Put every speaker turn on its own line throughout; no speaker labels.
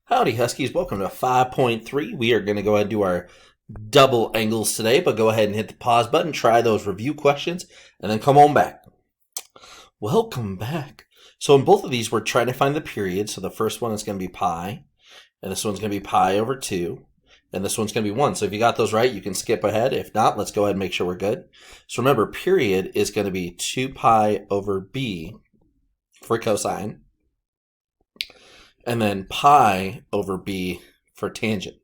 Howdy Huskies, welcome to 5.3. We are going to go ahead and do our double angles today, but go ahead and hit the pause button, try those review questions, and then come on back. Welcome back. So in both of these, we're trying to find the period. So the first one is going to be pi, and this one's going to be pi over 2, and this one's going to be 1. So if you got those right, you can skip ahead. If not, let's go ahead and make sure we're good. So remember, period is going to be 2 pi over b for cosine, and then pi over b for tangent.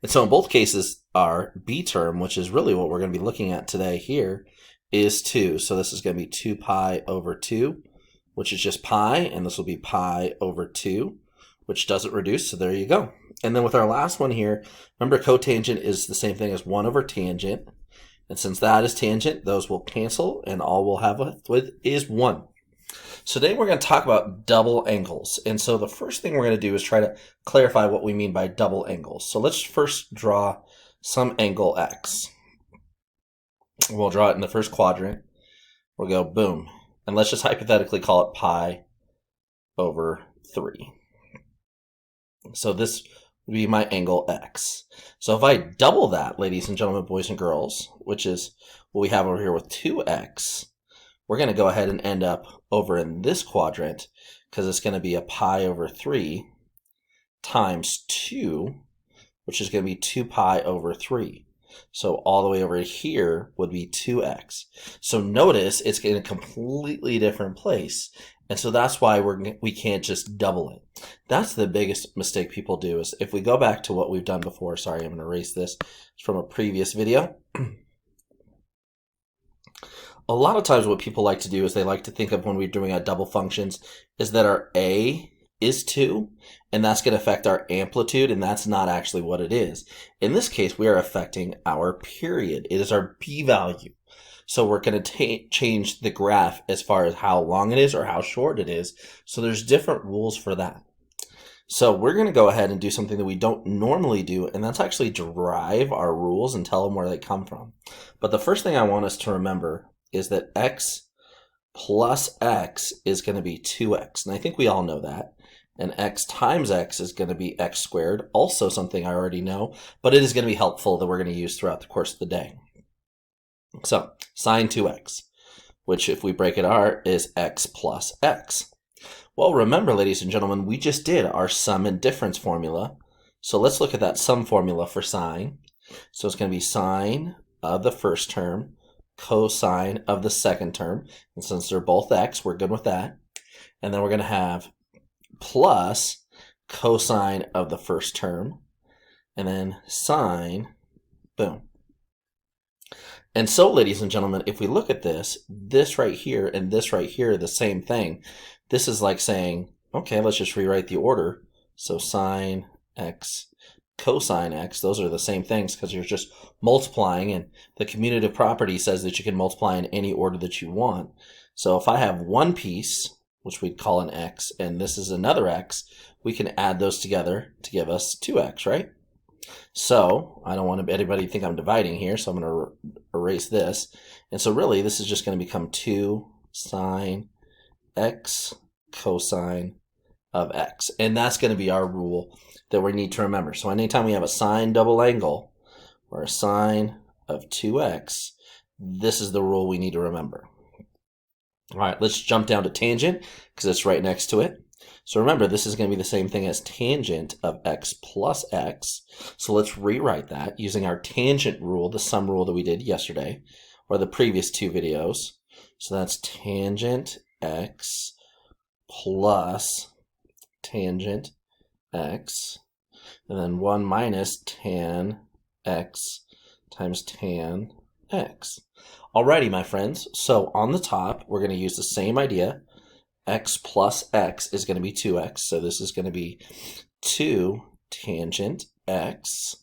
And so in both cases, our b term, which is really what we're going to be looking at today here, is 2. So this is going to be 2 pi over 2, which is just pi, and this will be pi over 2, which doesn't reduce, so there you go. And then with our last one here, remember cotangent is the same thing as 1 over tangent, and since that is tangent, those will cancel, and all we'll have with is 1. So today we're going to talk about double angles. And so the first thing we're going to do is try to clarify what we mean by double angles. So let's first draw some angle x. We'll draw it in the first quadrant. We'll go boom. And let's just hypothetically call it pi over 3. So this would be my angle x. So if I double that, ladies and gentlemen, boys and girls, which is what we have over here with 2x, we're going to go ahead and end up over in this quadrant because it's going to be a pi over 3 times 2, which is going to be 2 pi over 3. So all the way over here would be 2x. So notice it's in a completely different place. And so that's why we can't just double it. That's the biggest mistake people do is if we go back to what we've done before. Sorry, I'm going to erase this. It's from a previous video. A lot of times what people like to do is they like to think of when we're doing our double functions is that our a is 2, and that's going to affect our amplitude, and that's not actually what it is. In this case, we are affecting our period. It is our b value. So we're going to change the graph as far as how long it is or how short it is. So there's different rules for that. So we're going to go ahead and do something that we don't normally do, and that's actually derive our rules and tell them where they come from. But the first thing I want us to remember is that x plus x is going to be 2x. And I think we all know that. And x times x is going to be x squared, also something I already know, but it is going to be helpful that we're going to use throughout the course of the day. So sine 2x, which if we break it apart is x plus x. Well, remember, ladies and gentlemen, we just did our sum and difference formula. So let's look at that sum formula for sine. So it's going to be sine of the first term, cosine of the second term, and since they're both x, we're good with that. And then we're going to have plus cosine of the first term, and then sine, boom. And so, ladies and gentlemen, if we look at this right here and this right here are the same thing. This is like saying, okay, let's just rewrite the order. So sine x, cosine x, those are the same things because you're just multiplying, and the commutative property says that you can multiply in any order that you want. So if I have one piece, which we'd call an x, and this is another x, we can add those together to give us 2x, right? So I don't want anybody to think I'm dividing here, so I'm going to erase this. And so really this is just going to become 2 sine x cosine of x. And that's going to be our rule that we need to remember. So anytime we have a sine double angle or a sine of 2x, this is the rule we need to remember. All right, let's jump down to tangent because it's right next to it. So remember, this is going to be the same thing as tangent of x plus x. So let's rewrite that using our tangent rule, the sum rule that we did yesterday, or the previous two videos. So that's tangent x plus tangent x, and then 1 minus tan x times tan x. Alrighty, my friends, so on the top, we're going to use the same idea. X plus x is going to be 2x, so this is going to be 2 tangent x.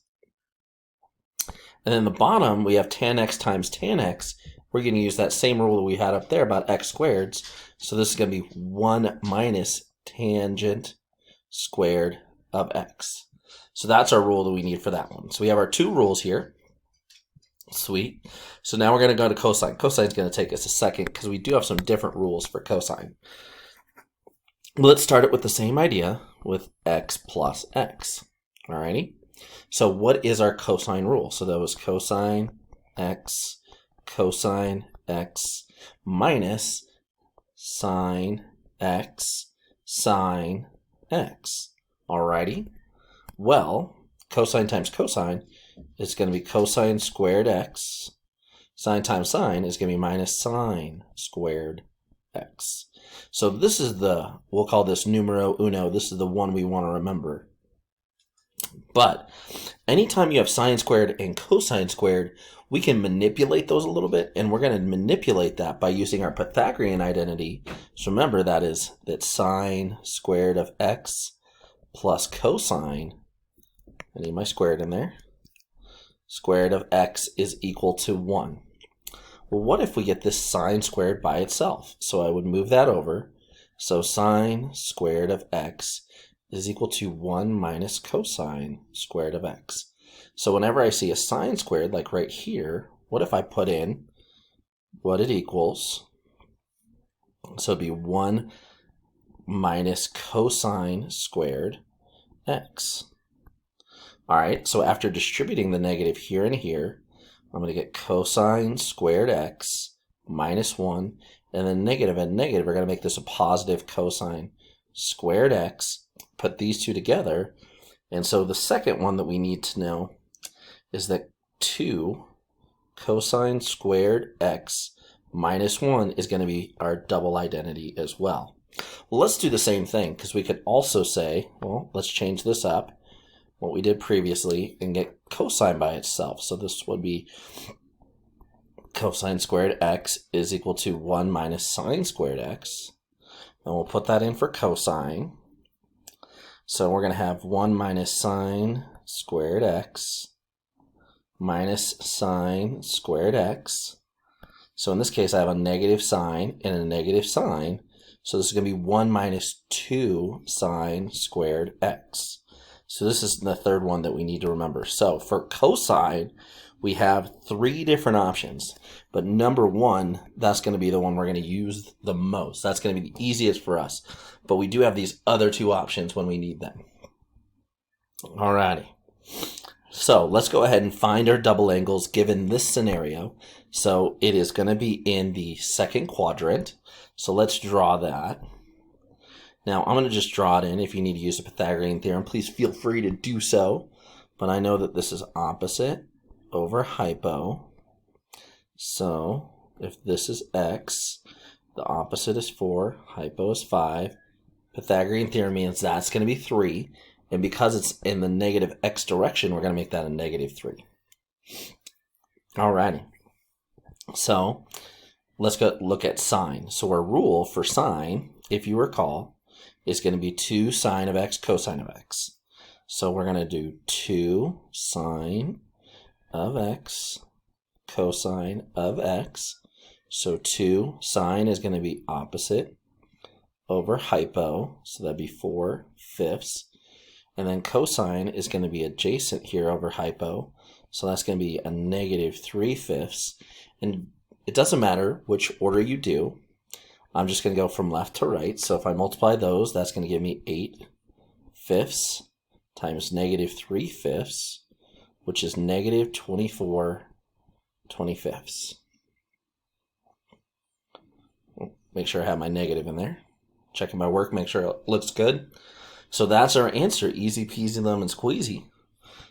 And then the bottom, we have tan x times tan x. We're going to use that same rule that we had up there about x squareds. So this is going to be 1 minus tangent squared of x. So that's our rule that we need for that one. So we have our two rules here. Sweet. So now we're going to go to cosine. Cosine is going to take us a second because we do have some different rules for cosine. Let's start it with the same idea. with x plus x. Alrighty? So what is our cosine rule? So that was cosine x minus sine x sine x. Alrighty? Well, cosine times cosine is going to be cosine squared x. Sine times sine is going to be minus sine squared x. So this is we'll call this numero uno. This is the one we want to remember. But anytime you have sine squared and cosine squared, we can manipulate those a little bit, and we're going to manipulate that by using our Pythagorean identity. So remember, that sine squared of x plus cosine, I need my squared in there, squared of x is equal to 1. Well, what if we get this sine squared by itself? So I would move that over. So sine squared of x is equal to 1 minus cosine squared of x. So whenever I see a sine squared, like right here, what if I put in what it equals? So it'd be 1 minus cosine squared x. All right, so after distributing the negative here and here, I'm going to get cosine squared x minus 1, and then negative and negative are going to make this a positive cosine squared x. Put these two together, and so the second one that we need to know is that 2 cosine squared x minus 1 is going to be our double identity as well. Well, let's do the same thing, because we could also say, well, let's change this up, what we did previously, and get cosine by itself. So this would be cosine squared x is equal to 1 minus sine squared x. And we'll put that in for cosine. So we're going to have 1 minus sine squared x minus sine squared x. So in this case, I have a negative sign and a negative sign. So this is going to be 1 minus 2 sine squared x. So this is the third one that we need to remember. So for cosine, we have 3 different options. But number 1, that's going to be the one we're going to use the most. That's going to be the easiest for us. But we do have these other 2 options when we need them. Alrighty. So let's go ahead and find our double angles given this scenario. So it is going to be in the second quadrant. So let's draw that. Now, I'm going to just draw it in. If you need to use a Pythagorean theorem, please feel free to do so. But I know that this is opposite over hypo. So if this is x, the opposite is 4, hypo is 5. Pythagorean theorem means that's going to be 3. And because it's in the negative x direction, we're going to make that a negative 3. Alrighty. So let's go look at sine. So our rule for sine, if you recall, is going to be 2 sine of x cosine of x. So we're going to do 2 sine of x cosine of x. So 2 sine is going to be opposite over hypo. So that'd be 4/5. And then cosine is going to be adjacent here over hypo. So that's going to be a negative 3/5. And it doesn't matter which order you do. I'm just going to go from left to right. So if I multiply those, that's going to give me 8/5 times negative 3/5, which is negative 24/25. Make sure I have my negative in there. Checking my work, make sure it looks good. So that's our answer. Easy peasy lemon squeezy.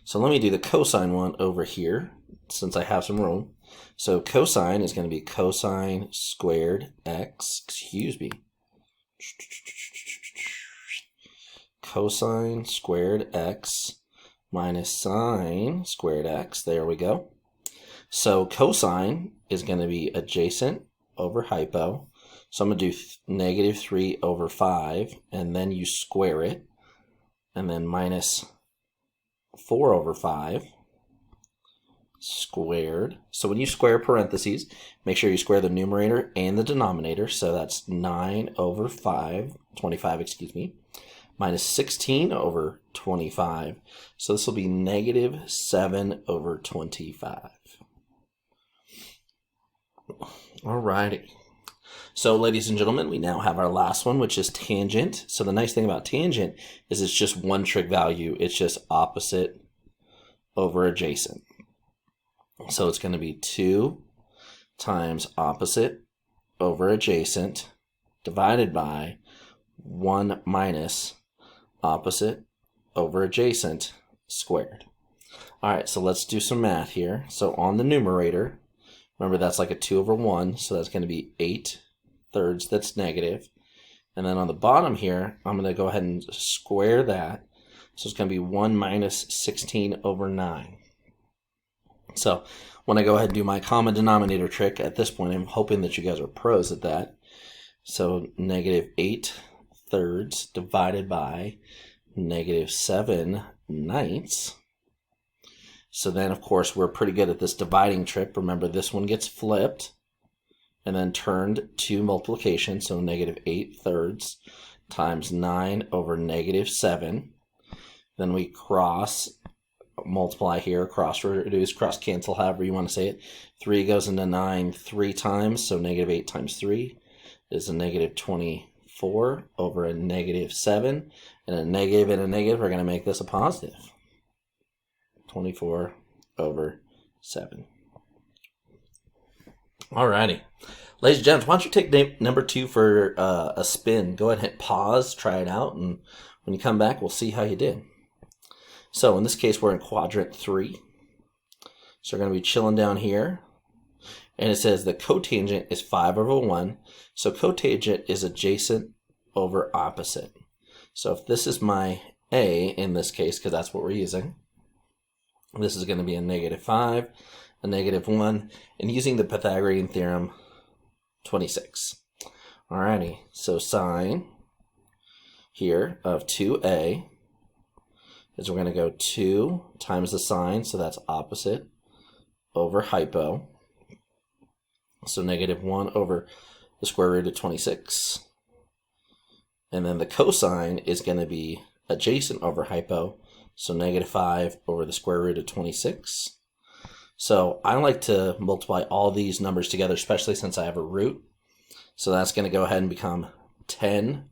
So let me do the cosine one over here, since I have some room. So cosine is going to be cosine squared x, excuse me. Cosine squared x minus sine squared x. There we go. So cosine is going to be adjacent over hypo. So I'm going to do negative 3/5, and then you square it, and then minus 4/5 squared. So when you square parentheses, make sure you square the numerator and the denominator. So that's 9/25, excuse me, minus 16/25. So this will be negative 7/25. Alrighty. So, ladies and gentlemen, we now have our last one, which is tangent. So the nice thing about tangent is it's just one trig value. It's just opposite over adjacent. So it's going to be 2 times opposite over adjacent divided by 1 minus opposite over adjacent squared. All right, so let's do some math here. So on the numerator, remember that's like a 2 over 1, so that's going to be 8 thirds, that's negative. And then on the bottom here, I'm going to go ahead and square that. So it's going to be 1 minus 16 over 9. So when I go ahead and do my common denominator trick, at this point, I'm hoping that you guys are pros at that. So negative 8 thirds divided by negative 7 ninths. So then, of course, we're pretty good at this dividing trick. Remember, this one gets flipped and then turned to multiplication. So negative 8 thirds times 9 over negative 7. Then we cross multiply here, cross reduce, cross cancel, however you want to say it. 3 goes into 9 3 times, so negative 8 times 3 is a negative 24 over a negative 7. And a negative, we're going to make this a positive. 24 over 7. Alrighty. Ladies and gents, why don't you take number 2 for a spin. Go ahead and hit pause, try it out, and when you come back, we'll see how you did. So in this case, we're in quadrant 3. So we're going to be chilling down here. And it says the cotangent is 5 over 1. So cotangent is adjacent over opposite. So if this is my A in this case, because that's what we're using, this is going to be a negative 5, a negative 1, and using the Pythagorean theorem, 26. Alrighty, so sine here of 2a is we're going to go 2 times the sine, so that's opposite, over hypo. So negative 1 over the square root of 26. And then the cosine is going to be adjacent over hypo, so negative 5 over the square root of 26. So I like to multiply all these numbers together, especially since I have a root. So that's going to go ahead and become 10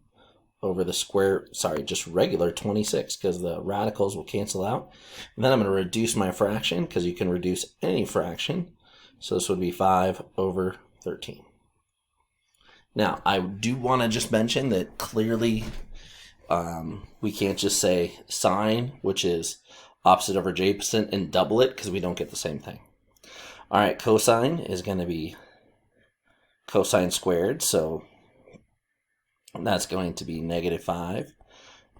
over the square, just regular 26, because the radicals will cancel out. And then I'm going to reduce my fraction, because you can reduce any fraction. So this would be 5 over 13. Now, I do want to just mention that clearly we can't just say sine, which is opposite over adjacent, and double it, because we don't get the same thing. All right, cosine is going to be cosine squared, so that's going to be negative 5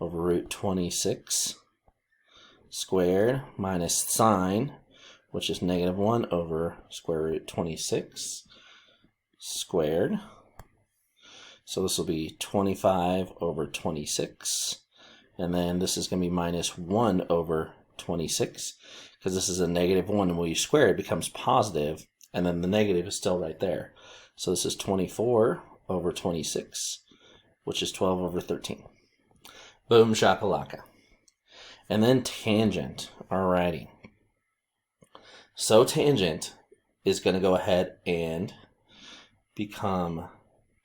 over root 26 squared minus sine, which is negative 1 over square root 26 squared. So this will be 25 over 26. And then this is going to be minus 1 over 26, because this is a negative 1, and when you square it becomes positive, and then the negative is still right there. So this is 24 over 26, which is 12 over 13. Boom shakalaka. And then tangent. Alrighty. So tangent is going to go ahead and become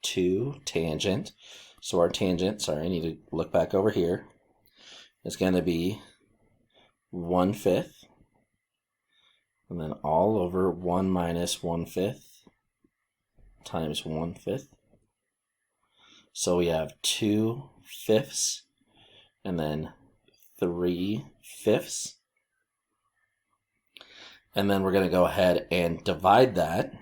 2 tangent. So our tangent, I need to look back over here, is going to be 1/5, and then all over 1 minus 1/5 times 1/5. So we have 2/5 and then 3/5. And then we're going to go ahead and divide that.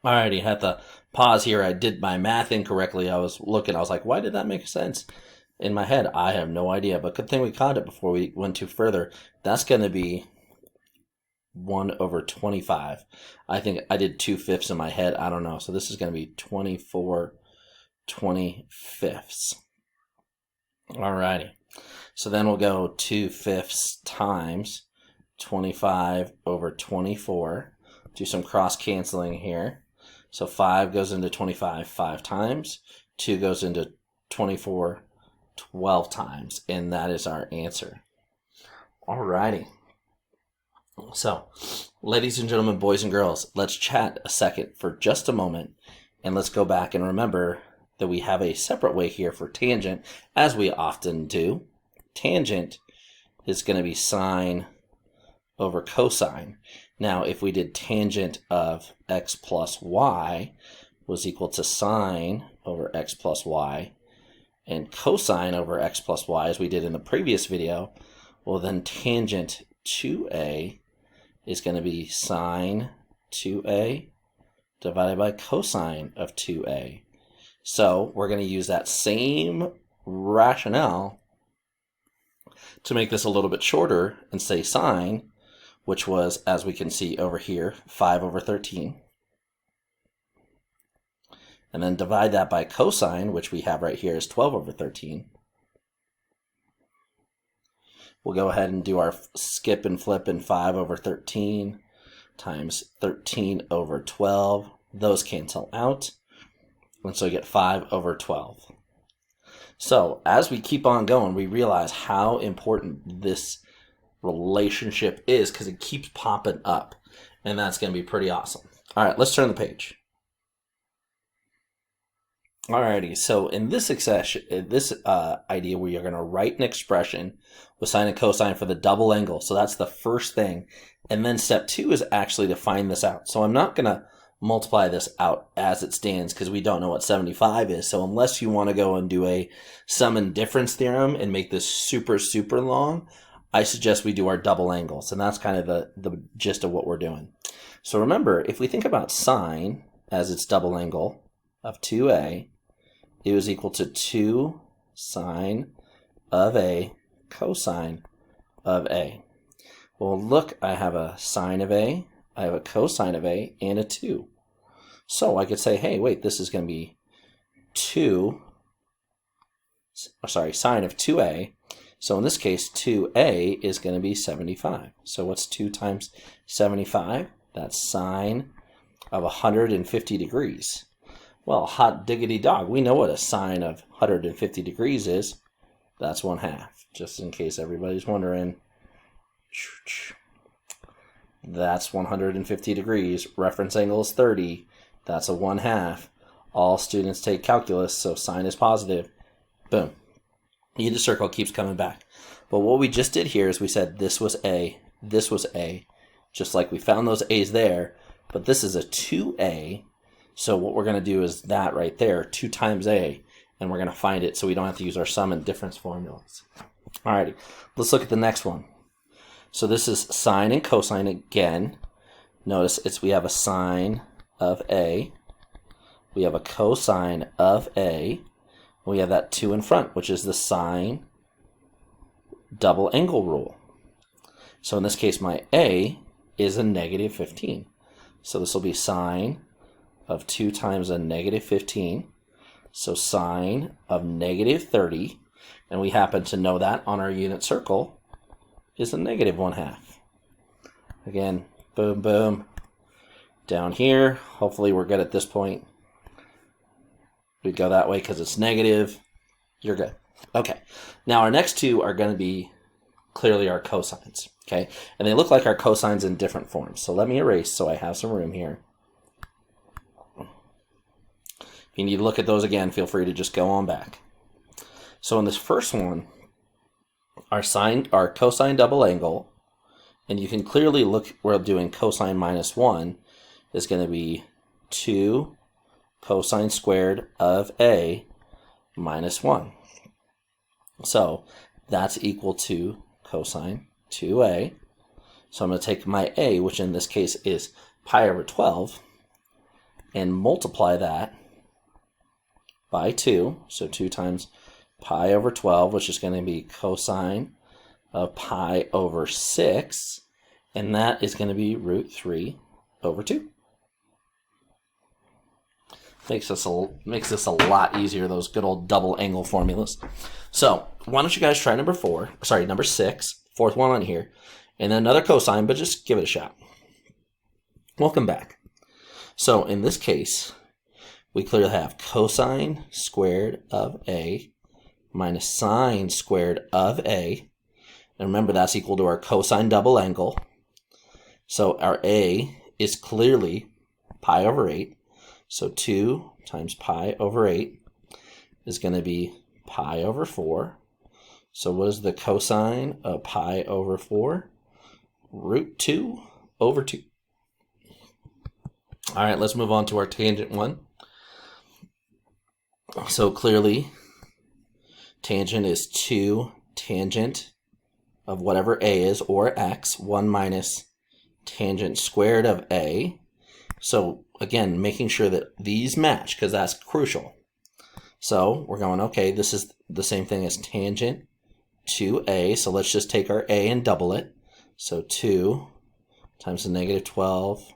Alrighty, had to pause here. I did my math incorrectly. I was like, why did that make sense? In my head, I have no idea, but good thing we caught it before we went too further. That's going to be 1 over 25. I think I did 2/5 in my head. I don't know. So this is going to be 24 25ths. Alrighty. So then we'll go 2/5 times 25 over 24. Do some cross canceling here. So 5 goes into 25 5 times. 2 goes into 24 12 times, and that is our answer. Alrighty. So, ladies and gentlemen, boys and girls, let's chat a second for just a moment And let's go back and remember that we have a separate way here for tangent, as we often do. Tangent is going to be sine over cosine. Now, if we did tangent of x plus y was equal to sine over x plus y and cosine over x plus y, as we did in the previous video, well, then tangent 2a is going to be sine 2a divided by cosine of 2a. So we're going to use that same rationale to make this a little bit shorter and say sine, which was, as we can see over here, 5 over 13. And then divide that by cosine, which we have right here is 12 over 13. We'll go ahead and do our skip and flip in 5 over 13 times 13 over 12. Those cancel out. And so you get 5 over 12. So as we keep on going, we realize how important this relationship is because it keeps popping up. And that's going to be pretty awesome. All right, let's turn the page. Alrighty, so in this idea, we are going to write an expression with sine and cosine for the double angle. So that's the first thing. And then step 2 is actually to find this out. So I'm not going to multiply this out as it stands because we don't know what 75 is. So unless you want to go and do a sum and difference theorem and make this super, super long, I suggest we do our double angles. And that's kind of the gist of what we're doing. So remember, if we think about sine as its double angle of 2a, it was equal to 2 sine of a cosine of a. Well, look, I have a sine of a, I have a cosine of a, and a 2. So I could say, hey, wait, this is going to be sine of 2a. So in this case, 2a is going to be 75. So what's 2 times 75? That's sine of 150 degrees. Well, hot diggity dog, we know what a sine of 150 degrees is. That's 1/2, just in case everybody's wondering. That's 150 degrees. Reference angle is 30. That's a 1/2. All students take calculus, so sine is positive. Boom. The circle keeps coming back. But what we just did here is we said this was A, this was A, just like we found those A's there, but this is a 2A. So what we're going to do is that right there, 2 times a, and we're going to find it so we don't have to use our sum and difference formulas. Alrighty, let's look at the next one. So this is sine and cosine again. Notice we have a sine of a, we have a cosine of a, and we have that 2 in front, which is the sine double angle rule. So in this case, my a is a negative 15. So this will be sine of 2 times a negative 15, so sine of negative 30, and we happen to know that on our unit circle is a negative 1/2. Again, boom, boom. Down here, hopefully we're good at this point. We'd go that way because it's negative. You're good. Okay, now our next two are going to be clearly our cosines, okay? And they look like our cosines in different forms. So let me erase so I have some room here. If you need to look at those again, feel free to just go on back. So in this first one, our cosine double angle, and you can clearly look, we're doing cosine minus 1, is going to be 2 cosine squared of a minus 1. So that's equal to cosine 2a. So I'm going to take my a, which in this case is pi over 12, and multiply that by 2, so 2 times pi over 12, which is going to be cosine of pi over 6, and that is going to be root 3 over 2. Makes this a lot easier, those good old double angle formulas. So why don't you guys try number 6, fourth one on here, and then another cosine, but just give it a shot. Welcome back. So in this case, we clearly have cosine squared of a minus sine squared of a. And remember, that's equal to our cosine double angle. So our a is clearly pi over 8. So 2 times pi over 8 is going to be pi over 4. So what is the cosine of pi over 4? Root 2 over 2. All right, let's move on to our tangent one. So clearly, tangent is 2 tangent of whatever a is, or x, 1 minus tangent squared of a. So again, making sure that these match, because that's crucial. So we're going, okay, this is the same thing as tangent to a. So let's just take our a and double it. So 2 times the negative 12,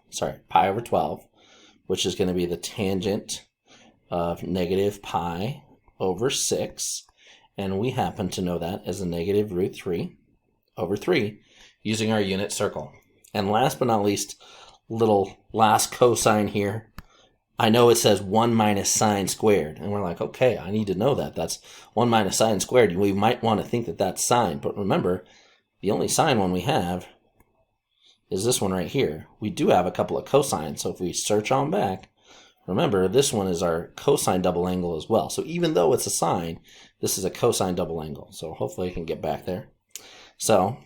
pi over 12, which is going to be the tangent of negative pi over 6. And we happen to know that as a negative root 3 over 3 using our unit circle. And last but not least, little last cosine here. I know it says 1 minus sine squared, and we're like, okay, I need to know that. That's 1 minus sine squared. We might want to think that that's sine, but remember, the only sine one we have is this one right here. We do have a couple of cosines, so if we search on back, remember, this one is our cosine double angle as well. So even though it's a sine, this is a cosine double angle. So hopefully I can get back there. So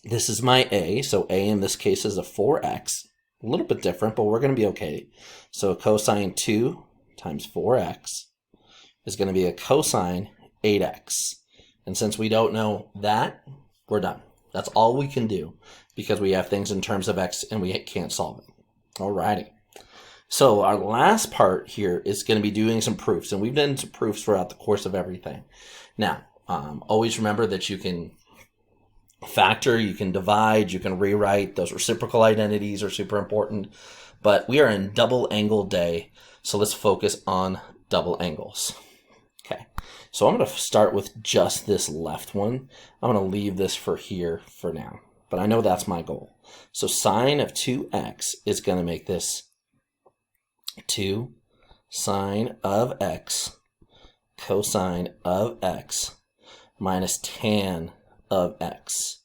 this is my a. So a in this case is a 4x. A little bit different, but we're going to be okay. So cosine 2 times 4x is going to be a cosine 8x. And since we don't know that, we're done. That's all we can do because we have things in terms of x and we can't solve it. Alrighty. So our last part here is going to be doing some proofs, and we've done some proofs throughout the course of everything. Now, always remember that you can factor, you can divide, you can rewrite. Those reciprocal identities are super important, but we are in double angle day, so let's focus on double angles. Okay, so I'm going to start with just this left one. I'm going to leave this for here for now, but I know that's my goal. So sine of 2x is going to make this 2 sine of x cosine of x minus tan of x.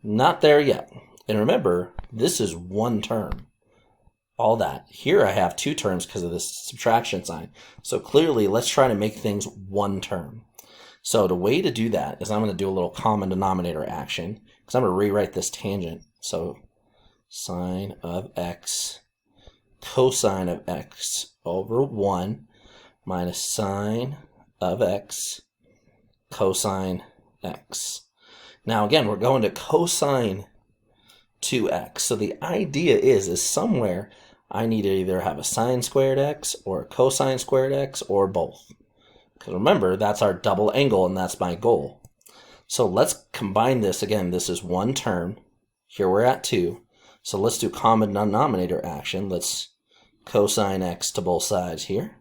Not there yet. And remember, this is one term. All that. Here I have two terms because of this subtraction sign. So clearly, let's try to make things one term. So the way to do that is I'm going to do a little common denominator action because I'm going to rewrite this tangent. So sine of x cosine of x over 1 minus sine of x cosine x. Now again, we're going to cosine 2x. So the idea is somewhere I need to either have a sine squared x or a cosine squared x or both. Because remember, that's our double angle and that's my goal. So let's combine this. Again, this is one term. Here we're at 2. So let's do common denominator action. Let's cosine x to both sides here.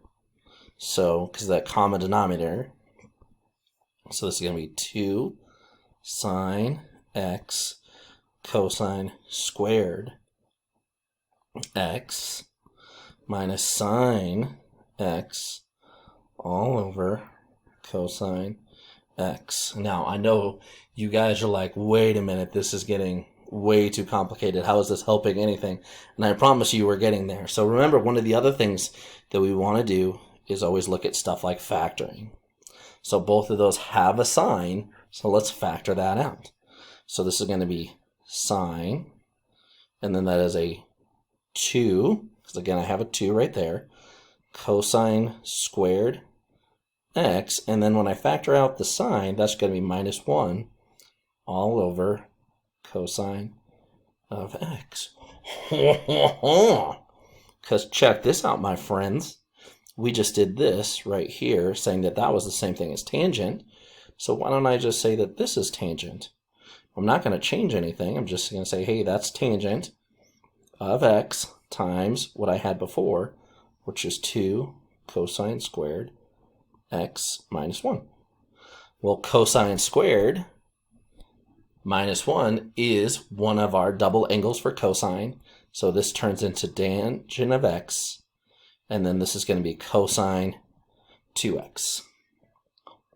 So, because that common denominator, so this is going to be 2 sine x cosine squared x minus sine x all over cosine x. Now, I know you guys are like, wait a minute, this is getting way too complicated. How is this helping anything? And I promise you we're getting there. So remember, one of the other things that we want to do is always look at stuff like factoring. So both of those have a sign, so let's factor that out. So this is going to be sine, and then that is a 2, because again I have a 2 right there, cosine squared x, and then when I factor out the sign, that's going to be minus 1 all over cosine of x. Because check this out, my friends. We just did this right here, saying that that was the same thing as tangent. So why don't I just say that this is tangent? I'm not going to change anything. I'm just going to say, hey, that's tangent of x times what I had before, which is 2 cosine squared x minus 1. Well, cosine squared minus 1 is one of our double angles for cosine. So this turns into tangent of x. And then this is going to be cosine 2x.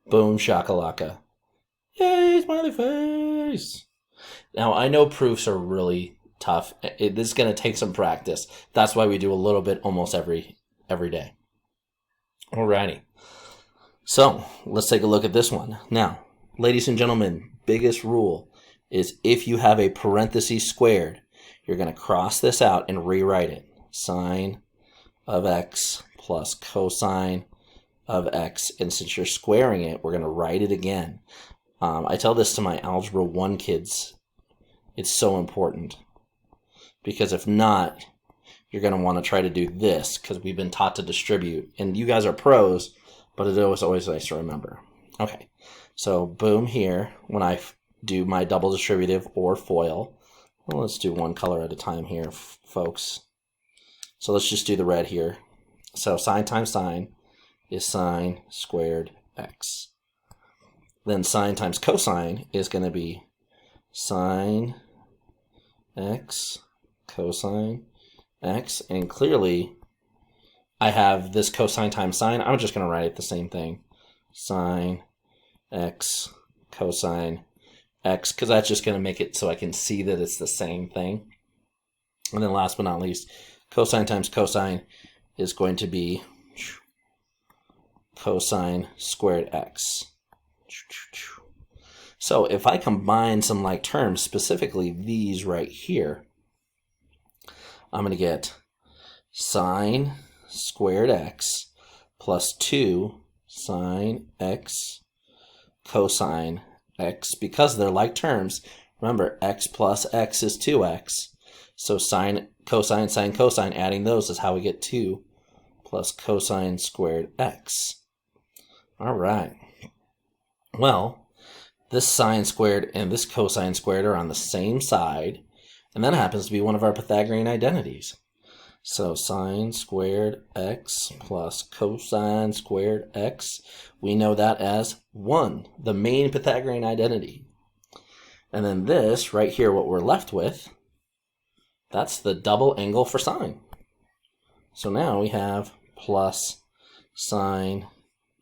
Boom shakalaka. Yay, smiley face. Now, I know proofs are really tough. This is going to take some practice. That's why we do a little bit almost every every day. Alrighty. So let's take a look at this one. Now, ladies and gentlemen, biggest rule is if you have a parenthesis squared, you're going to cross this out and rewrite it. Sine of x plus cosine of x. And since you're squaring it, we're going to write it again. I tell this to my Algebra 1 kids. It's so important. Because if not, you're going to want to try to do this because we've been taught to distribute. And you guys are pros, but it is always nice to remember. Okay, so boom here, when I do my double distributive or FOIL, well, let's do one color at a time here, folks. So let's just do the red here. So sine times sine is sine squared x. Then sine times cosine is going to be sine x cosine x. And clearly, I have this cosine times sine. I'm just going to write it the same thing. Sine x cosine x, because that's just going to make it so I can see that it's the same thing. And then last but not least, cosine times cosine is going to be cosine squared x. So if I combine some like terms, specifically these right here, I'm going to get sine squared x plus 2 sine x cosine x. Because they're like terms, remember x plus x is 2x. So sine, cosine, adding those is how we get 2 plus cosine squared x. All right. Well, this sine squared and this cosine squared are on the same side, and that happens to be one of our Pythagorean identities. So sine squared x plus cosine squared x, we know that as 1, the main Pythagorean identity. And then this right here, what we're left with, that's the double angle for sine. So now we have plus sine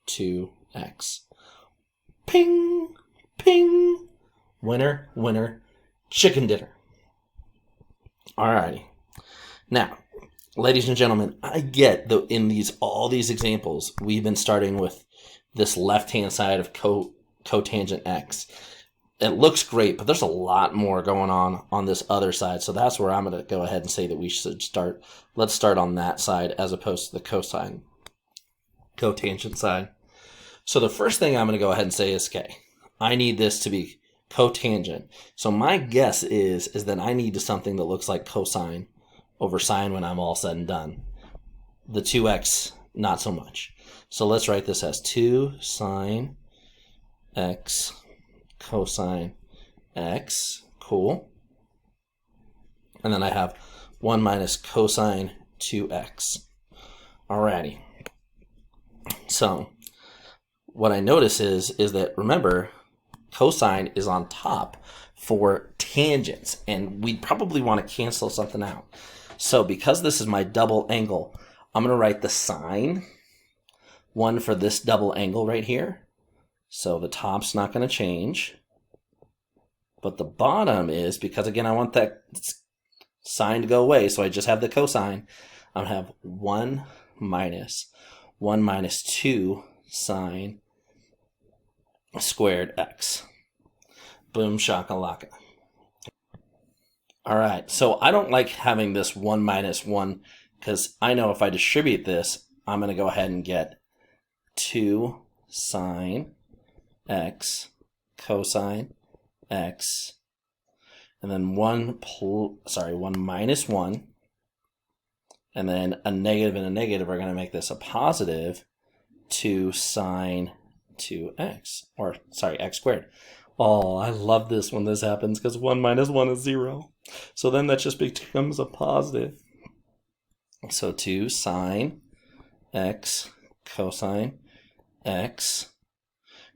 2x. Ping, ping, winner, winner, chicken dinner. Alrighty. Now, ladies and gentlemen, I get that in all these examples, we've been starting with this left-hand side of cotangent x. It looks great, but there's a lot more going on this other side. So that's where I'm going to go ahead and say that we should start. Let's start on that side as opposed to the cotangent side. So the first thing I'm going to go ahead and say is, okay, I need this to be cotangent. So my guess is that I need something that looks like cosine over sine when I'm all said and done. The 2x, not so much. So let's write this as 2 sine x cosine x. Cool. And then I have 1 minus cosine 2x. Alrighty. So what I notice is that, remember, cosine is on top for tangents, and we probably want to cancel something out. So because this is my double angle, I'm going to write the sine 1 for this double angle right here. So the top's not going to change. But the bottom is, because again, I want that sine to go away, so I just have the cosine. I'm going to have 1 minus 2 sine squared x. Boom shakalaka. All right, so I don't like having this 1 minus 1 because I know if I distribute this, I'm going to go ahead and get 2 sine x cosine x, and then 1 minus 1, and then a negative and a negative are going to make this a positive 2 sine 2x, or sorry, x squared. Oh, I love this when this happens because 1 minus 1 is 0. So then that just becomes a positive. So 2 sine x cosine x,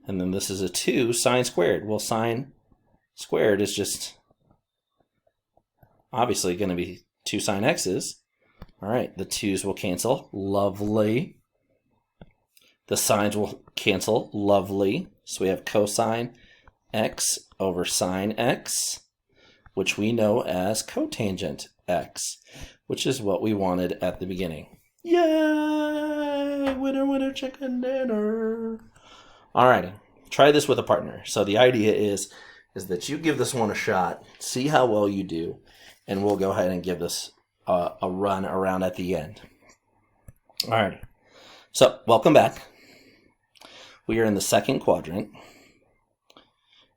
and then this is a 2 sine squared. Well, sine squared is just obviously going to be 2 sine x's. All right, the 2's will cancel. Lovely. The sines will cancel. Lovely. So we have cosine x over sine x, which we know as cotangent x, which is what we wanted at the beginning. Yay! Winner, winner, chicken dinner. Alrighty, try this with a partner. So the idea is that you give this one a shot, see how well you do, and we'll go ahead and give this a run around at the end. Alrighty, so welcome back. We are in the second quadrant,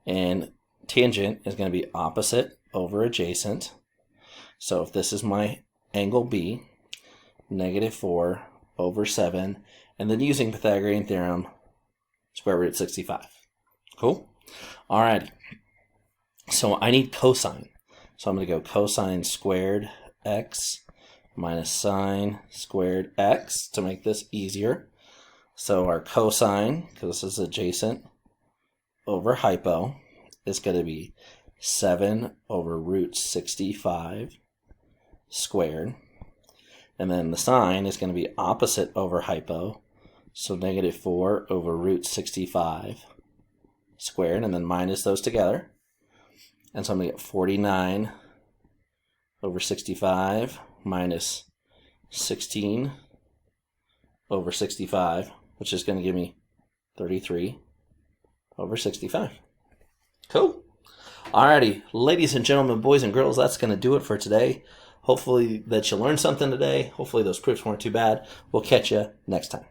and tangent is going to be opposite over adjacent. So if this is my angle B, -4 over 7, and then using Pythagorean theorem, square root 65. Cool? Alrighty. So I need cosine. So I'm going to go cosine squared x minus sine squared x to make this easier. So our cosine, because this is adjacent, over hypo, is going to be 7 over root 65 squared. And then the sine is going to be opposite over hypo, so -4 over root 65 squared, and then minus those together. And so I'm going to get 49 over 65 minus 16 over 65, which is going to give me 33 over 65. Cool. Alrighty, ladies and gentlemen, boys and girls, that's going to do it for today. Hopefully that you learned something today. Hopefully those proofs weren't too bad. We'll catch you next time.